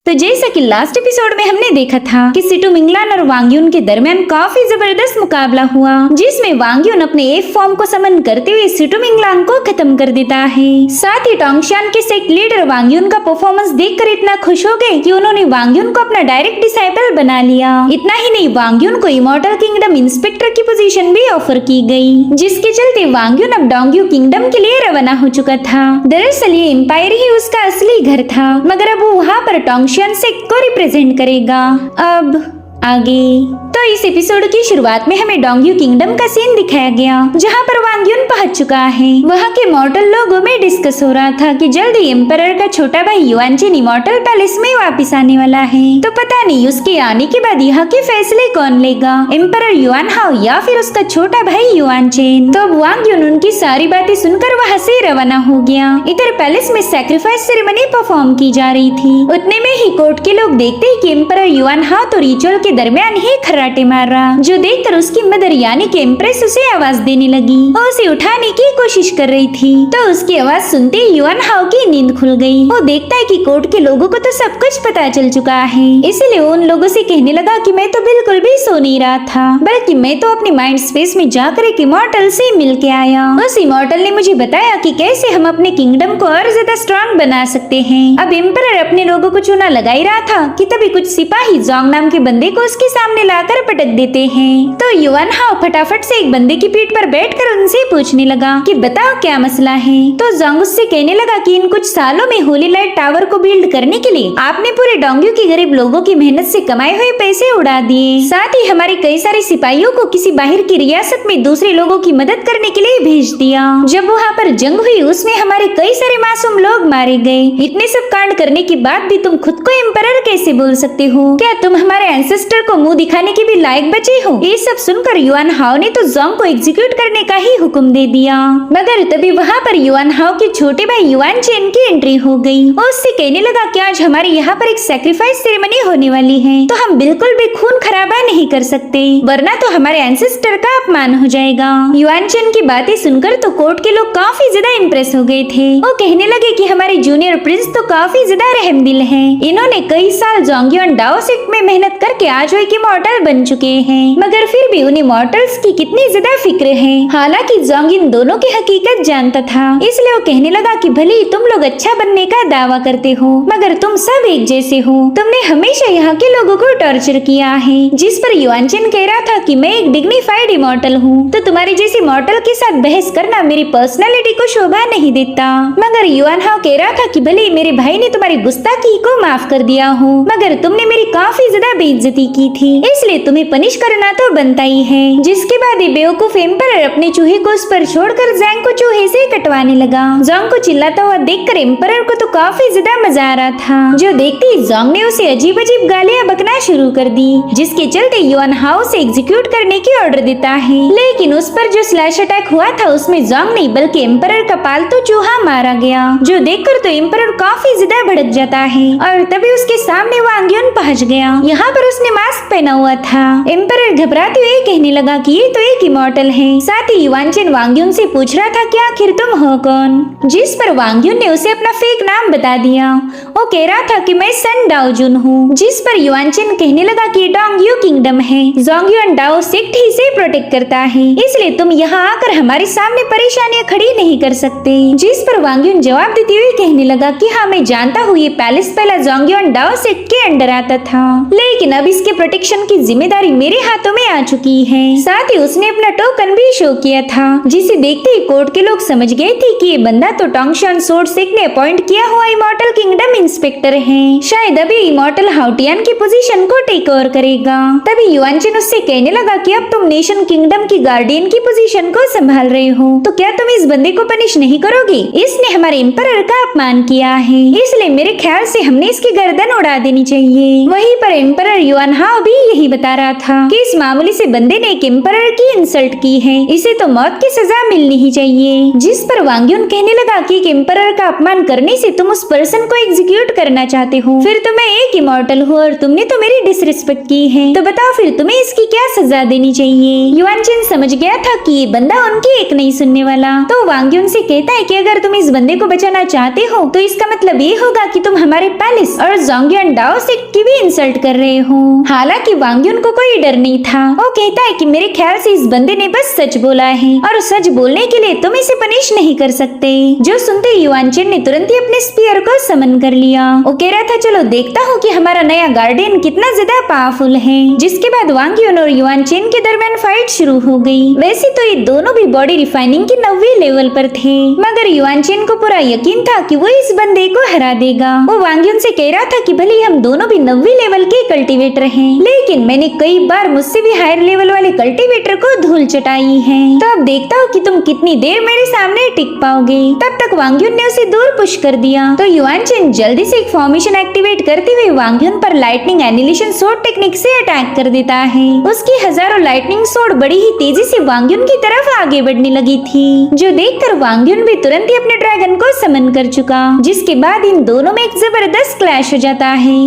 तो जैसा कि लास्ट एपिसोड में हमने देखा था कि सिटू मिंगलान और वांग यून के दरमियान काफी जबरदस्त मुकाबला हुआ, जिसमें वांग यून अपने एफ फॉर्म को समन करते हुए सिटू मिंगलान को खत्म कर देता है। साथ ही टोंगशियान के सेक्ट लीडर वांग यून का परफॉर्मेंस देखकर इतना खुश हो गए कि उन्होंने वांग यून को अपना डायरेक्ट डिसाइपल बना लिया। इतना ही नहीं, वांग यून को इमॉर्टल किंगडम इंस्पेक्टर की पोजीशन भी ऑफर की गई, जिसके चलते वांग यून अब डोंगयू किंगडम के लिए रवाना हो चुका था। दरअसल ये एम्पायर ही उसका असली घर था, मगर अब वो वहाँ पर टोंगशियान सेक्ट को रिप्रेजेंट करेगा। अब आगे तो इस एपिसोड की शुरुआत में हमें डोंगयू किंगडम का सीन दिखाया गया, जहाँ पर वांग यून पहुंच चुका है। वहाँ के मॉर्टल लोगों में डिस्कस हो रहा था कि जल्द ही एम्परर का छोटा भाई युआनचेन इमॉर्टल पैलेस में वापस आने वाला है। तो पता नहीं उसके आने के बाद यहाँ के फैसले कौन लेगा, एम्परर युआन हाओ या फिर उसका छोटा भाई युआनचेन। तो अब वांग यून उनकी सारी बातें सुनकर वहाँ से रवाना हो गया। इधर पैलेस में सैक्रिफाइस सेरेमनी परफॉर्म की जा रही थी। उतने में ही कोर्ट के लोग देखते ही कि एम्परर युआन हाओ तो रिचुअल के दरमियान ही खर्राटे मार रहा, जो देखकर उसकी मदर यानी कि एम्प्रेस उसे आवाज देने लगी और उसे उठाने की कोशिश कर रही थी। तो उसकी आवाज सुनते ही युआन हाओ की नींद खुल गई। वो देखता है कि कोर्ट के लोगों को तो सब कुछ पता चल चुका है, इसलिए उन लोगों से कहने लगा कि मैं तो बिल्कुल भी सो नहीं रहा था, बल्कि मैं तो अपनी माइंड स्पेस में जाकर एक इमॉर्टल से मिल के आया। उस इमॉर्टल ने मुझे बताया कि कैसे हम अपने किंगडम को और ज्यादा स्ट्रॉन्ग बना सकते हैं। अब एम्परर अपने लोगों को चूना लगा ही रहा था कि तभी कुछ सिपाही जोंग नाम के बंदे को उसके सामने लाकर पटक देते हैं। तो युआन हाओ फटाफट से एक बंदे की पीठ पर बैठकर उनसे पूछने लगा कि बताओ क्या मसला है। तो जोंग उससे कहने लगा कि इन कुछ सालों में होली लाइट टावर को बिल्ड करने के लिए आपने पूरे डोंगयू के गरीब लोगों की मेहनत से कमाए हुए पैसे उड़ा दिए। साथ ही हमारे कई सारे सिपाहियों को किसी बाहर की रियासत में दूसरे लोगों की मदद करने के लिए भेज दिया। जब वहाँ पर जंग हुई उसमें हमारे कई सारे मासूम लोग मारे गए। इतने सब कांड करने के बाद भी तुम खुद को एम्परर कैसे बोल सकते हो? क्या तुम हमारे एंसेस्टर को मुंह दिखाने के भी लायक बचे हो? ये सब सुनकर युआन हाओ ने तो जोंग को एग्जीक्यूट करने का ही हुक्म दे दिया। मगर तभी वहाँ पर युआन हाओ के छोटे भाई युआनचेन की एंट्री हो गई और उससे कहने लगा कि आज हमारे यहाँ पर एक सैक्रिफाइस सेरेमनी होने वाली है, तो हम बिल्कुल भी खून खराबा नहीं कर सकते, वरना तो हमारे एंसेस्टर का अपमान हो जाएगा। युआनचेन की बातें सुनकर तो कोर्ट के लोग काफी ज्यादा इम्प्रेस हो गए थे। वो कहने लगे कि हमारे जूनियर प्रिंस तो काफी ज्यादा रहमदिल है। इन्होंने कई साल जोंगयू डाओ सेक्ट में मेहनत करके आज वो एक इमॉर्टल बन चुके हैं, मगर फिर भी उन इमॉर्टल्स की कितनी ज्यादा फिक्र है। हालांकि जोंग इन दोनों की हकीकत जानता था, इसलिए वो कहने लगा कि भले ही तुम लोग अच्छा बनने का दावा करते हो, मगर तुम सब एक जैसे हो। तुमने हमेशा यहाँ के लोगों को टॉर्चर किया है। जिस पर युआनचेन कह रहा था कि मैं एक डिग्निफाइड इमॉर्टल हूँ, तो तुम्हारे जैसे मॉर्टल के साथ बहस करना मेरी पर्सनालिटी को शोभा नहीं देता। मगर युआन हाओ कह रहा था कि भले ही मेरे भाई ने तुम्हारी गुस्ताखी को माफ कर दिया हो, मगर तुमने मेरी काफी ज्यादा बेइज्जती की थी, इसलिए तुम्हें पनिश करना तो बनता ही है। जिसके बाद ये बेवकूफ एम्परर अपने चूहे को उस पर छोड़कर जैंग को चूहे से कटवाने लगा। जोंग को चिल्लाता हुआ देखकर एम्परर को तो काफी ज्यादा मजा आ रहा था, जो देखते ही जोंग ने उसे अजीब अजीब गालियां बकना शुरू कर दी, जिसके चलते युआन हाओ से एग्जीक्यूट करने की ऑर्डर देता है। लेकिन उस पर जो स्लैश अटैक हुआ था उसमें जोंग नहीं बल्कि एम्परर का पालतू चूहा मारा गया, जो देखकर तो एम्परर काफी ज्यादा भड़क जाता है और तभी उसके सामने वांग यून पहुंच गया। यहाँ पर उसने मास्क पहना हुआ था। एम्परर घबराते हुए कहने लगा कि ये तो एक इमॉर्टल है। साथ ही युआनचेन वांग यून से पूछ रहा था कि आखिर तुम हो कौन, जिस पर वांग यून ने उसे अपना फेक नाम बता दिया। वो कह रहा था कि मैं सन डाओ जुन हूँ, जिस पर युआनचेन कहने लगा कि डोंगयू किंगडम है, जोंगयू डाओ सेक्ट ही से प्रोटेक्ट करता है, इसलिए तुम यहाँ आकर हमारे सामने परेशानियाँ खड़ी नहीं कर सकते। जिस पर वांग यून जवाब देते हुए कहने लगा कि हाँ मैं जानता हूँ ये पैलेस पहला जोंगयू डाओ सेक्ट के अंडर आता था, लेकिन अब इसके प्रोटेक्शन की जिम्मेदारी मेरे हाथों में आ चुकी है। साथ ही उसने अपना टोकन भी शो किया था, जिसे देखते ही कोर्ट के लोग समझ गए थे कि ये बंदा तो टोंगशियान सोर्ड सेक्ट ने अपॉइंट किया हुआ इमॉर्टल किंगडम इंस्पेक्टर है। शायद अभी इमॉर्टल हाउटियान की पोजीशन को टेक ओवर करेगा। तभी युआनचेन उससे कहने लगा कि अब तुम नेशन किंगडम की गार्डियन की पोजीशन को संभाल रहे हो, तो क्या तुम इस बंदे को पनिश नहीं करोगे? इसने हमारे एम्परर का अपमान किया है, इसलिए मेरे ख्याल से हमने इसकी गर्दन उड़ा देनी चाहिए। वहीं पर एम्परर युआन हाओ भी यही बता रहा था कि इस मामूली से बंदे ने एक एम्परर की इंसल्ट की है, इसे तो मौत की सजा मिलनी ही चाहिए। जिस पर वांग यून कहने लगा कि एक एम्परर का अपमान करने से तुम उस पर्सन को एग्जीक्यूट करना चाहते हो, फिर तुम्हें एक इमॉर्टल हो और तुमने तो मेरी डिसरिस्पेक्ट की है, तो बताओ फिर तुम्हें इसकी क्या सजा देनी चाहिए। युआन चिन समझ गया था कि ये बंदा उनकी एक नहीं सुनने वाला, तो वांग यून से कहता है कि अगर तुम इस बंदे को बचाना चाहते हो तो इसका मतलब ये होगा कि तुम हमारे पैलेस और जोंगयुन डाओ से की भी इंसल्ट कर रहे हो। हालांकि वांग यून को कोई डर नहीं था। वो कहता है कि मेरे ख्याल से इस बंदे ने बस सच बोला है और सच बोलने के लिए तुम इसे पनिश नहीं कर सकते। जो सुनते युआन चिन ने तुरंत ही अपने स्पीयर को समन कर लिया। वो कह रहा था चलो देखता हूँ कि हमारा नया गार्डियन कितना ज्यादा पावरफुल है। जिसके बाद वांग यून और युआन चिन के दरमियान फाइट शुरू हो गई। वैसे तो ये दोनों भी बॉडी रिफाइनिंग की 9वीं लेवल पर थे, मगर युआन चिन को पूरा यकीन था कि वो इस बंदे को हरा देगा। वो वांग यून से कह रहा था कि भले हम दोनों भी 9वीं लेवल के कल्टीवेटर हैं, लेकिन मैंने कई बार मुझसे भी हायर लेवल वाले कल्टीवेटर को धूल चटाई है, तो अब देखता हूँ कि तुम कितनी देर मेरे सामने टिक पाओगे। तब तक वांग यून ने उसे दूर पुश कर दिया, तो युआन चिन जल्दी से एक फॉर्मेशन एक्टिवेट करते हुए वांग यून पर लाइटनिंग एनिलेशन सोर्ड टेक्निक से अटैक कर देता है। उसकी हजारों लाइटनिंग सोर्ड बड़ी ही तेजी से वांग यून की तरफ आगे बढ़ने लगी थी, जो देखकर वांग यून भी तुरंत ही अपने ड्रैगन को समन कर चुका। जिसके बाद इन दोनों में एक जबरदस्त क्लैश हो जाता है,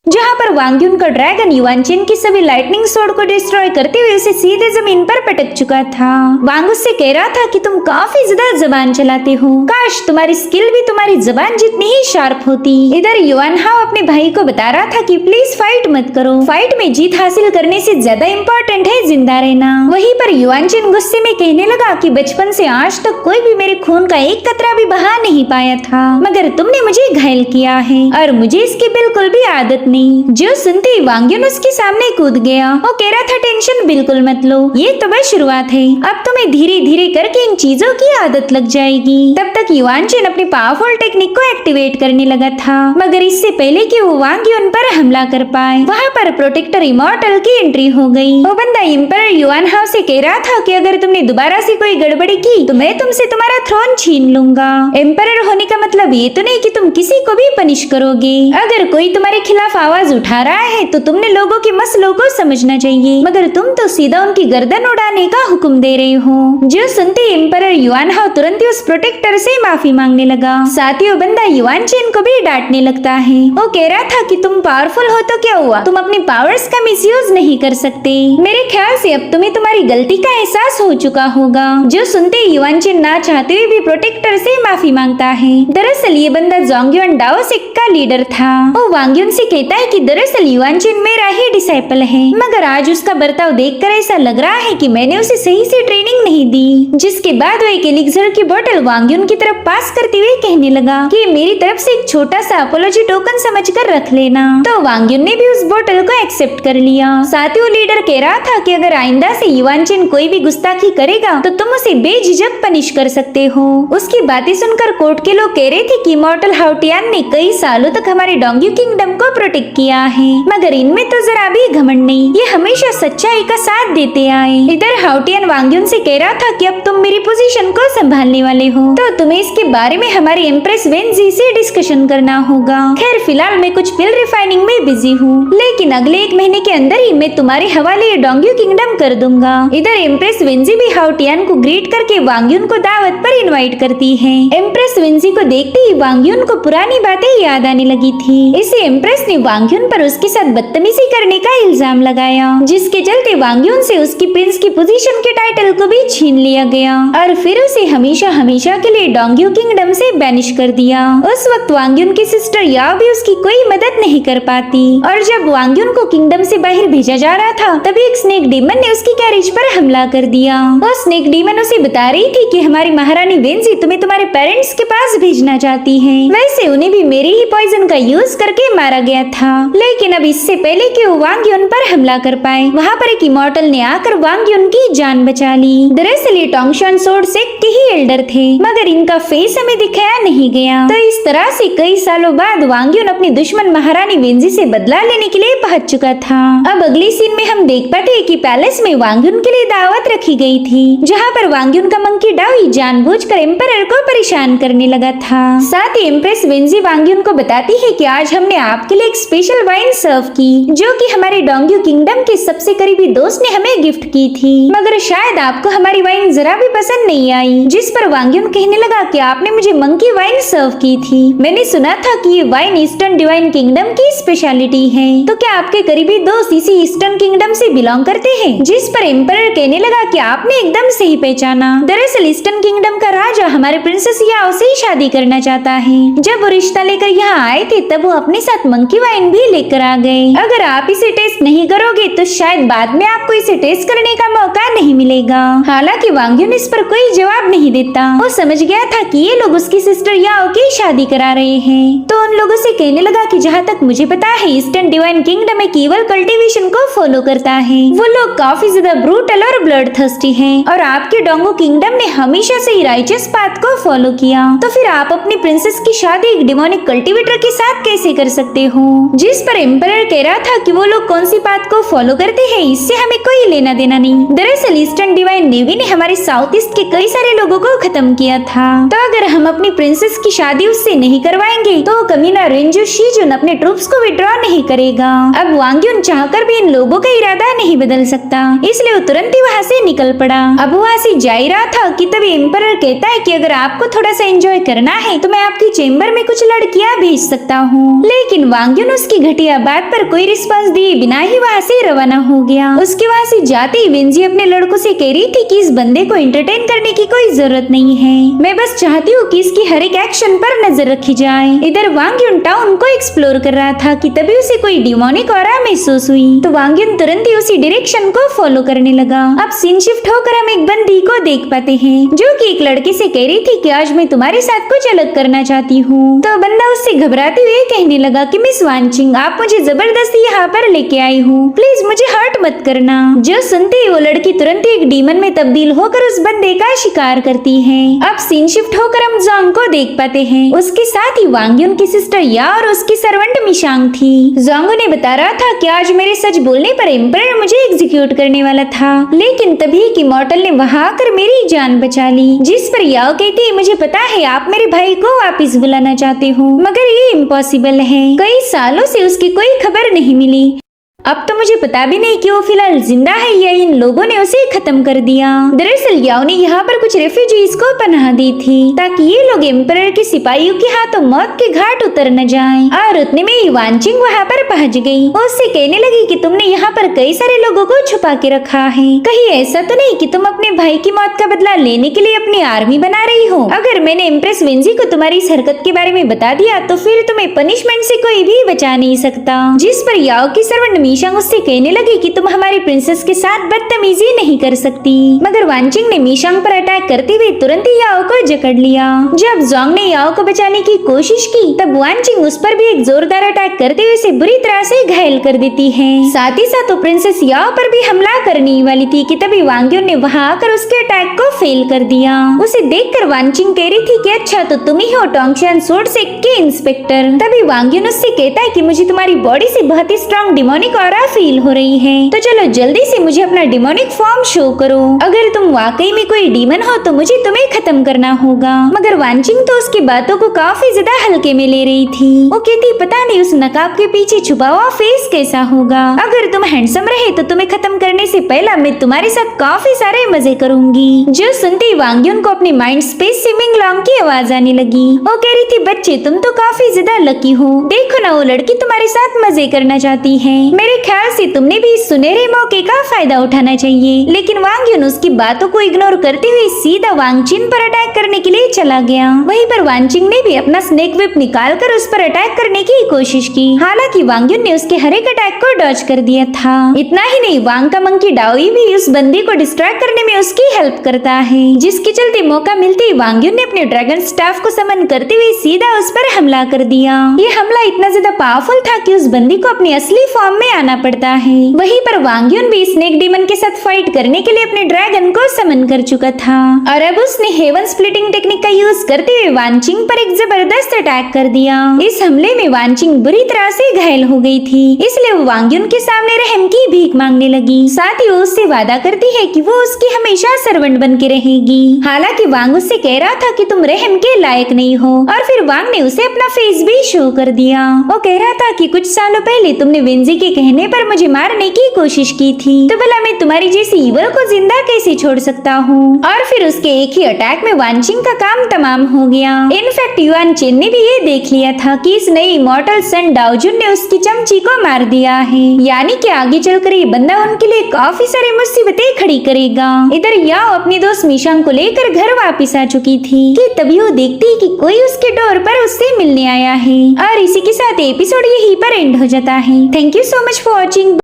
जहाँ पर वांग यून का ड्रैगन युआन चिन की सभी लाइटनिंग सोर्ड को डिस्ट्रॉय करते हुए उसे सीधे जमीन पर पटक चुका था। वांग उससे कह रहा था कि तुम काफी ज्यादा जबान चलाते हो, काश तुम्हारी स्किल भी तुम्हारी जबान जितनी ही शार्प होती। इधर युआन हाओ अपने भाई को बता रहा था कि प्लीज फाइट मत करो, फाइट में जीत हासिल करने से ज्यादा इम्पोर्टेंट है जिंदा रहना। वहीं पर युआन चिन गुस्से में कहने लगा कि बचपन से आज तक कोई भी मेरे खून का एक कतरा भी बहा नहीं पाया था, मगर तुमने मुझे घायल किया है और मुझे इसकी बिल्कुल भी आदत नहीं। जो सुनते ही वांग यून उसके सामने कूद गया। वो कह रहा था टेंशन बिल्कुल मत लो, ये तो बस शुरुआत है, अब तुम्हें धीरे धीरे करके इन चीजों की आदत लग जाएगी। तब तक युआन चिन अपनी पावरफुल टेक्निक को एक्टिवेट करने लगा था, मगर इससे पहले कि वो वांग यून पर हमला कर पाए वहाँ पर प्रोटेक्टर इमॉर्टल की एंट्री हो गई। वो बंदा एम्परर युआन हाओ से कह रहा था कि अगर तुमने दोबारा से कोई गड़बड़ी की तो मैं तुमसे तुम्हारा थ्रोन छीन लूंगा। एम्परर होने का मतलब ये तो नहीं कि तुम किसी को भी पनिश करोगे। अगर कोई तुम्हारे खिलाफ आवाज उठा रहा है तो तुमने लोगों के मसलों को समझना चाहिए, मगर तुम तो सीधा उनकी गर्दन उड़ाने का हुक्म दे रहे हो। जो सुनते एम्परर युआन हाओ तुरंत ही उस प्रोटेक्टर से माफी मांगने लगा। साथ ही वो बंदा युआन चिन को भी डांटने लगता है। वो कह रहा था कि तुम पावरफुल हो तो क्या हुआ, तुम अपनी पावर्स का मिसयूज नहीं कर सकते। मेरे ख्याल से अब तुम्हें तुम्हारी गलती का एहसास हो चुका होगा। जो सुनते युआन चिन ना चाहते हुए भी प्रोटेक्टर से माफी मांगता है। दरअसल ये बंदा जोंगयुन डाओ सेक्ट का लीडर था। वो वांग यून से कहता है कि दरअसल युआन चिन मेरा ही डिसाइपल है, मगर आज उसका बर्ताव देखकर ऐसा लग रहा है कि मैंने उसे सही से ट्रेनिंग नहीं दी। जिसके बाद वो एक एलिक्सर की बोतल वांग यून की तरफ पास करते हुए कहने लगा कि मेरी तरफ से एक छोटा सा अपोलॉजी टोकन समझकर रख लेना। तो वांग यून ने भी उस बोतल को एक्सेप्ट कर लिया। साथ ही वो लीडर कह रहा था कि अगर आइंदा से युआन चिन कोई भी गुस्ताखी करेगा तो तुम उसे बेझिझक पनिश कर सकते हो। उसकी बातें सुनकर कोर्ट के लोग कह रहे थे कि इमॉर्टल हाउटियान ने कई सालों तक हमारे डोंग्यू किंगडम को प्रोटेक्ट किया है, मगर इनमें तो जरा भी घमंड नहीं, ये हमेशा सच्चाई का साथ देते आए। इधर हाउटियन वांग यून से कह रहा था कि अब तुम मेरी पोजीशन को संभालने वाले हो, तो तुम्हें इसके बारे में हमारी एम्प्रेस वेंजी से डिस्कशन करना होगा। खैर फिलहाल मैं कुछ पिल रिफाइनिंग में बिजी हूँ, लेकिन अगले 1 महीने के अंदर ही मैं तुम्हारे हवाले ये डोंग्यू किंगडम कर दूंगा। इधर एम्प्रेस वेंजी भी हाउटियन को ग्रीट करके वांग यून को दावत पर इनवाइट करती है। एम्प्रेस वेंजी को देखते ही वांग यून को पुरानी बातें याद आने लगी थी। इसे एम्प्रेस ने वांग यून पर उसके साथ बदतमीजी करने का इल्जाम लगाया, जिसके चलते वांग यून से उसकी प्रिंस की पोजीशन के टाइटल को भी छीन लिया गया और फिर उसे हमेशा हमेशा के लिए डोंग्यू किंगडम से बैनिश कर दिया। उस वक्त वांग यून की सिस्टर याओ भी उसकी कोई मदद नहीं कर पाती, और जब वांग यून को किंगडम से बाहर भेजा जा रहा था तभी एक स्नेक डीमन ने उसकी कैरेज पर हमला कर दिया। वो स्नेक डीमन उसे बता रही थी कि हमारी महारानी वेंजी तुम्हें तुम्हारे पेरेंट्स के पास भेजना चाहती है। वैसे उन्हें भी मेरे ही पॉइजन का यूज करके मारा गया था, लेकिन अब इससे पहले कि वो वांग यून पर हमला कर पाए वहाँ पर एक इमॉर्टल ने आकर वांग यून की जान बचा ली। दरअसल ये टोंगशन सोर्ड सेक्ट के ही एल्डर थे, मगर इनका फेस हमें दिखाया नहीं गया। तो इस तरह से कई सालों बाद वांग यून अपनी दुश्मन महारानी वेंजी से बदला लेने के लिए पहुंच चुका था। अब अगली सीन में हम देख पाते हैं कि पैलेस में वांग यून के लिए दावत रखी गई थी, जहाँ पर वांग यून का मंकी डाओई जानबूझकर एम्परर को परेशान करने लगा था। साथ ही एम्प्रेस वेंजी वांग यून को बताती है कि आज हमने आपके लिए एक स्पेशल वाइन सर्व की, जो कि हमारे डोंग्यू किंगडम के सबसे करीबी दोस्त ने हमें गिफ्ट की थी। मगर शायद आपको हमारी वाइन जरा भी पसंद नहीं आई, जिस पर वांग यून कहने लगा कि आपने मुझे मंकी वाइन सर्व की थी। मैंने सुना था कि ये वाइन ईस्टर्न डिवाइन किंगडम की स्पेशलिटी है, तो क्या आपके करीबी दोस्त इसी ईस्टर्न किंगडम से बिलोंग करते हैं? जिस पर एम्परर कहने लगा कि आपने एकदम सही पहचाना। दरअसल ईस्टर्न किंगडम का राजा हमारे प्रिंसेस याओ से ही शादी करना चाहता है। जब वो रिश्ता लेकर यहाँ आए थे तब वो अपने साथ मंकी वाइन भी लेकर आ गए। अगर आप इसे टेस्ट नहीं करोगे तो शायद बाद में आपको इसे टेस्ट करने का मौका नहीं मिलेगा। हालांकि वांग यून इस पर कोई जवाब नहीं देता। वो समझ गया था कि ये लोग उसकी सिस्टर याओ की शादी करा रहे हैं, तो उन लोगों से कहने लगा कि जहाँ तक मुझे पता है ईस्टर्न डिवाइन किंगडम एक ईवल कल्टीवेशन को फॉलो करता है। वो लोग काफी ज्यादा ब्रूटल और ब्लड थर्स्टी हैं, और आपके डोंगो किंगडम ने हमेशा से ही राइचस पाथ को फॉलो किया। तो फिर आप अपनी प्रिंसेस की शादी एक डिमोनिक कल्टीवेटर के साथ कैसे कर सकते हो? जिस पर एम्परर कह रहा था कि वो लोग कौन सी पाथ को फॉलो करते हैं इससे हमें कोई लेना देना नहीं। दरअसल ईस्टर्न डिवाइन नेवी ने हमारे साउथ ईस्ट के कई सारे लोगों को खत्म किया था, तो अगर हम अपनी प्रिंसेस की शादी उससे नहीं करवाएंगे तो कमीना रेंजू शीजुन अपने ट्रूप्स को विड्रॉ नहीं करेगा। अब वांग यून चाहकर भी इन लोगों का इरादा नहीं बदल सकता, इसलिए वो तुरंत ही वहाँ से निकल पड़ा। अब वहाँ से जा ही रहा था कि तभी एम्परर कहता है कि अगर आपको थोड़ा सा एंजॉय करना है तो मैं आपकी चेम्बर में कुछ लड़कियाँ भेज सकता हूँ। लेकिन वांग यून उसकी घटिया बात पर कोई रिस्पॉन्स दिए बिना ही वहाँ से रवाना हो गया। उसके वहाँ से जाते ही वेंजी अपने लड़कों से कह रही थी कि इस बंदे को एंटरटेन करने की कोई जरूरत नहीं है, मैं बस चाहती हूँ कि इसकी हर एक एक्शन पर नजर रखी जाए। इधर वांग यून टाउन को एक्सप्लोर कर रहा था कि तभी उसे कोई डिमोनिक ऑरा महसूस हुई, तो वांग यून तुरंत ही उसी डायरेक्शन को फॉलो करने लगा। अब सीन शिफ्ट होकर हम एक बंदी को देख पाते हैं, जो कि एक लड़के से कह रही थी कि आज मैं तुम्हारे साथ कुछ अलग करना चाहती हूँ। तो बंदा उससे घबराते हुए कहने लगा कि मिस वानचिंग, आप मुझे जबरदस्ती यहाँ पर लेके आई हूँ, प्लीज मुझे हर्ट मत करना। जो सुनते ही वो लड़की तुरंत एक डीमन में तब्दील होकर उस बंदे का शिकार करती है। अब सीन शिफ्ट होकर हम जोंग को देख पाते हैं, उसके साथ ही वांग यून की सिस्टर या और उसकी सर्वेंट मिशांग थी। जोंग ने बता रहा था कि आज मेरे सच बोलने पर एम्परर मुझे एग्जीक्यूट करने वाला था, लेकिन तभी कि मॉर्टल ने वहां आकर मेरी जान बचा ली। जिस पर याओ कहती मुझे पता है आप मेरे भाई को वापस बुलाना चाहते हो, मगर ये इम्पॉसिबल है, कई सालों से उसकी कोई खबर नहीं मिली। अब तो मुझे पता भी नहीं कि वो फिलहाल जिंदा है या इन लोगों ने उसे खत्म कर दिया। दरअसल याओ ने यहाँ पर कुछ रेफ्यूजीज को पनाह दी थी ताकि ये लोग एम्परर के सिपाहियों के हाथों मौत के घाट उतर न जाएं। और उतने में ही वानचिंग वहाँ पर पहुँच गई। वो उससे कहने लगी कि तुमने यहाँ पर कई सारे लोगों को छुपा के रखा है, कहीं ऐसा तो नहीं कि तुम अपने भाई की मौत का बदला लेने के लिए अपनी आर्मी बना रही हो? अगर मैंने एम्प्रेस वेंजी को तुम्हारी इस हरकत के बारे में बता दिया तो फिर तुम्हें पनिशमेंट से कोई भी बचा नहीं सकता। जिस पर याओ की सर्वेंट मीशांग उससे कहने लगी कि तुम हमारी प्रिंसेस के साथ बदतमीजी नहीं कर सकती, मगर वानचिंग ने मीशांग पर अटैक करते हुए तुरंत ही याओ को जकड़ लिया। जब जोंग ने याओ को बचाने की कोशिश की तब वानचिंग उस पर भी एक जोरदार अटैक करते हुए उसे बुरी तरह से घायल कर देती है। साथ ही साथ वो प्रिंसेस याओ पर भी हमला करने वाली थी कि तभी वांग यून ने वहां आकर उसके अटैक को फेल कर दिया। उसे देखकर वानचिंग कह रही थी कि अच्छा तो तुम ही हो टोंगशियान सोर्ड से के इंस्पेक्टर। तभी वांग यून उससे कहता है कि मुझे तुम्हारी बॉडी से बहुत ही स्ट्रॉन्ग डिमोनिक ऑरा फील हो रही है, तो चलो जल्दी से मुझे अपना डिमोनिक फॉर्म शो करो। अगर तुम वाकई में कोई डीमन हो तो मुझे तुम्हें खत्म करना होगा। मगर वानचिंग तो उसकी बातों को काफी ज्यादा हल्के में ले रही थी। वो कहती पता नहीं उस नकाब के पीछे छुपा हुआ फेस कैसा होगा। अगर तुम हैंडसम रहे तो तुम्हें खत्म करने से पहले मैं तुम्हारे साथ काफी सारे मजे करूंगी। जो सुनते ही वांग यून को अपने माइंड स्पेस से मिंगलोंग की आवाज आने लगी। वो कह रही थी बच्चे तुम तो काफी ज्यादा लकी हो, देखो ना वो लड़की तुम्हारे साथ मजे करना चाहती है। मेरे ख्याल से तुमने भी इस सुनहरे मौके का फायदा उठाना चाहिए। लेकिन वांग यून उसकी बातों को इग्नोर करते हुए सीधा वांगचिन पर अटैक करने के लिए चला गया। वहीं पर वानचिंग ने भी अपना स्नेक विप निकालकर उस पर अटैक करने की कोशिश की। हालांकि वांग यून ने उसके हर एक अटैक को डॉज कर दिया था। इतना ही नहीं वांग का मंकी डाओई भी उस बंदी को डिस्ट्रैक्ट करने में उसकी हेल्प करता है, जिसके चलते मौका मिलते ही वांग यून ने अपने ड्रैगन स्टाफ को समन करते हुए सीधा उस पर हमला कर दिया। ये हमला इतना ज्यादा पावरफुल था कि उस बंदी को अपनी असली फॉर्म में आना पड़ता है। वहीं पर वांग यून भी स्नेक डीमन के साथ फाइट करने के लिए अपने ड्रैगन को समन कर चुका था और अब उसने हेवन स्प्लिटिंग टेक्निक का यूज करते हुए वांचिंग पर एक जबरदस्त अटैक कर दिया। इस हमले में वांचिंग बुरी तरह से घायल हो गई थी, इसलिए वो वांग यून के सामने रहम की भीख मांगने लगी। साथ ही वो उससे वादा करती है कि वो उसकी हमेशा सर्वेंट बन के रहेगी। हालांकि वांग उससे कह रहा था कि तुम रहम के लायक नहीं हो, और फिर वांग ने उसे अपना फेस भी शो कर दिया। वो कह रहा था कि कुछ सालों पहले तुमने वेंजी के कहने पर मुझे मारने की कोशिश की थी, तो भला मैं तुम्हारी जैसी ईवल को जिंदा कैसे छोड़ सकता हूँ। और फिर उसके एक ही अटैक में वांचिंग का काम तमाम हो गया। इनफैक्ट युआन चेन ने भी ये देख लिया था कि इस नई इमॉर्टल सन डाओजुन ने उसकी चमची को मार दिया है, यानी कि आगे चलकर ये बंदा उनके लिए काफी सारी मुसीबतें खड़ी करेगा। इधर याओ अपनी दोस्त मिशांग को लेकर घर वापस आ चुकी थी कि तभी वो देखती कि कोई उसके डोर पर उससे मिलने आया है। और इसी के साथ एपिसोड यहीं पर एंड हो जाता है। Thank you so much for watching.